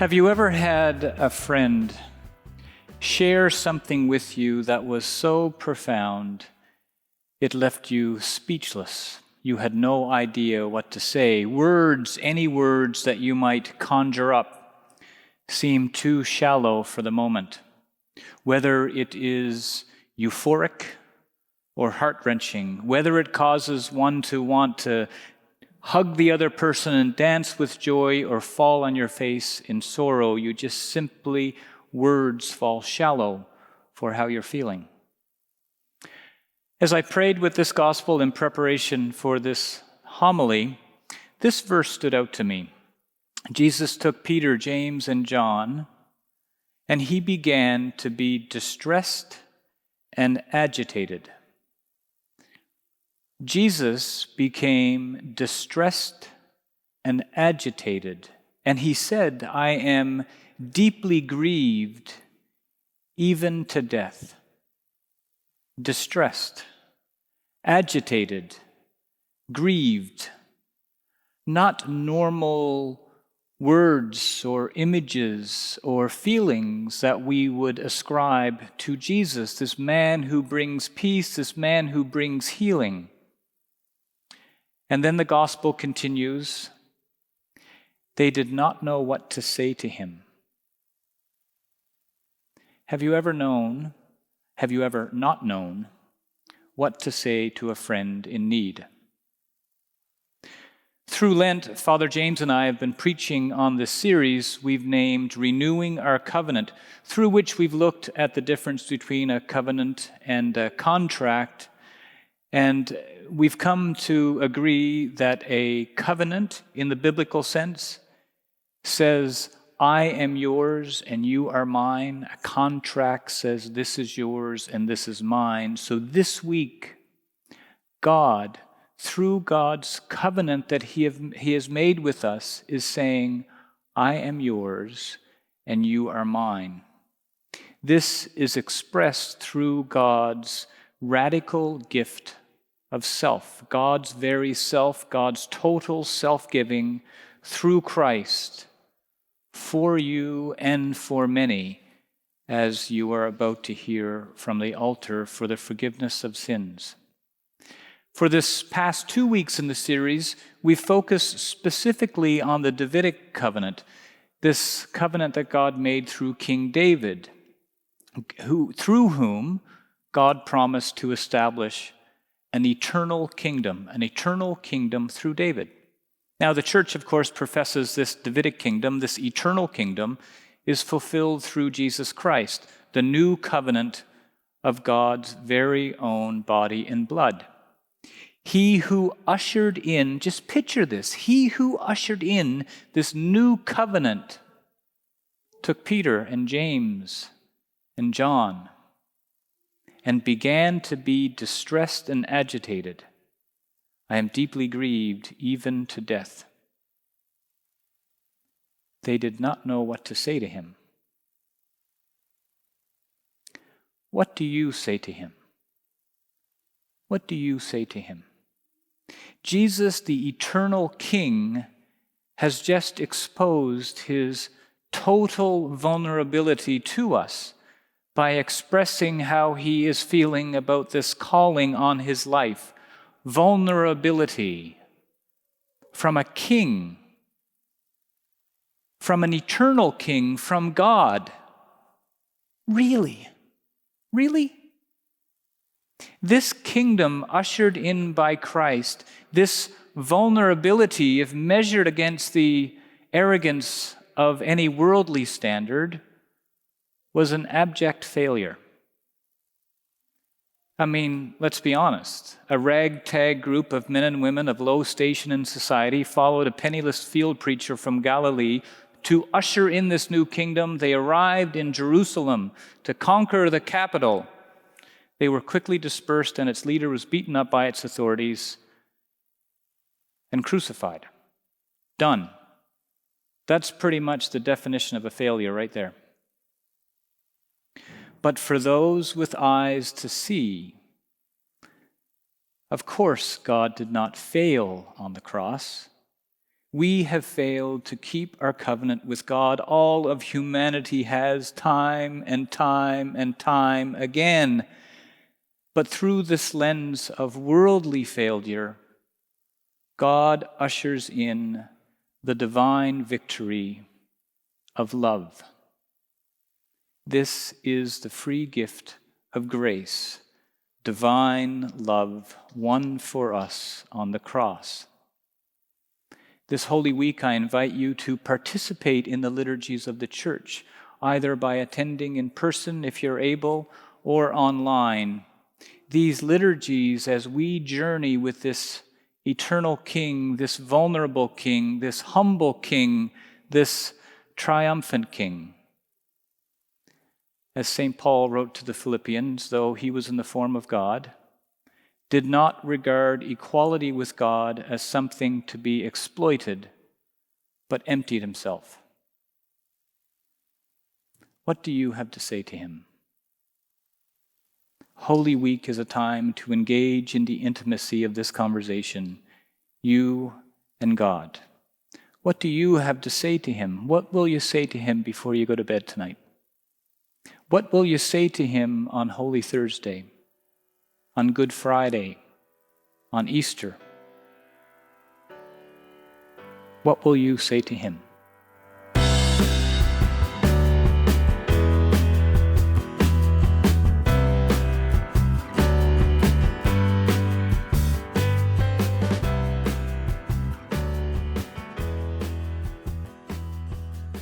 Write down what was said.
Have you ever had a friend share something with you that was so profound it left you speechless? You had no idea what to say. Words, any words that you might conjure up, seem too shallow for the moment. Whether it is euphoric or heart-wrenching, whether it causes one to want to hug the other person and dance with joy or fall on your face in sorrow, you just simply, words fall shallow for how you're feeling. As I prayed with this gospel in preparation for this homily, this verse stood out to me. Jesus took Peter, James, and John, and he began to be distressed and agitated. Jesus became distressed and agitated, and he said, "I am deeply grieved, even to death." Distressed, agitated, grieved. Not normal words or images or feelings that we would ascribe to Jesus, this man who brings peace, this man who brings healing. And then the gospel continues, they did not know what to say to him. Have you ever not known what to say to a friend in need? Through Lent, Father James and I have been preaching on this series we've named Renewing Our Covenant, through which we've looked at the difference between a covenant and a contract. And we've come to agree that a covenant, in the biblical sense, says, I am yours and you are mine. A contract says, this is yours and this is mine. So this week, God, through God's covenant that He has made with us, is saying, I am yours and you are mine. This is expressed through God's radical gift of self, God's very self, God's total self-giving through Christ for you and for many, as you are about to hear from the altar for the forgiveness of sins. For this past 2 weeks in the series, we focused specifically on the Davidic covenant, this covenant that God made through King David, through whom God promised to establish an eternal kingdom through David. Now, the church, of course, professes this Davidic kingdom, this eternal kingdom, is fulfilled through Jesus Christ, the new covenant of God's very own body and blood. He who ushered in, just picture this, he who ushered in this new covenant took Peter and James and John and began to be distressed and agitated. I am deeply grieved, even to death. They did not know what to say to him. What do you say to him? What do you say to him? Jesus, the eternal King, has just exposed his total vulnerability to us by expressing how he is feeling about this calling on his life. Vulnerability from a king, from an eternal king, from God. Really? Really? This kingdom ushered in by Christ, this vulnerability, if measured against the arrogance of any worldly standard, was an abject failure. I mean, let's be honest. A ragtag group of men and women of low station in society followed a penniless field preacher from Galilee to usher in this new kingdom. They arrived in Jerusalem to conquer the capital. They were quickly dispersed, and its leader was beaten up by its authorities and crucified. Done. That's pretty much the definition of a failure right there. But for those with eyes to see, of course, God did not fail on the cross. We have failed to keep our covenant with God. All of humanity has, time and time and time again. But through this lens of worldly failure, God ushers in the divine victory of love. This is the free gift of grace, divine love won for us on the cross. This Holy Week, I invite you to participate in the liturgies of the Church, either by attending in person if you're able, or online. These liturgies, as we journey with this eternal King, this vulnerable King, this humble King, this triumphant King. As St. Paul wrote to the Philippians, though he was in the form of God, did not regard equality with God as something to be exploited, but emptied himself. What do you have to say to him? Holy Week is a time to engage in the intimacy of this conversation, you and God. What do you have to say to him? What will you say to him before you go to bed tonight? What will you say to him on Holy Thursday, on Good Friday, on Easter? What will you say to him?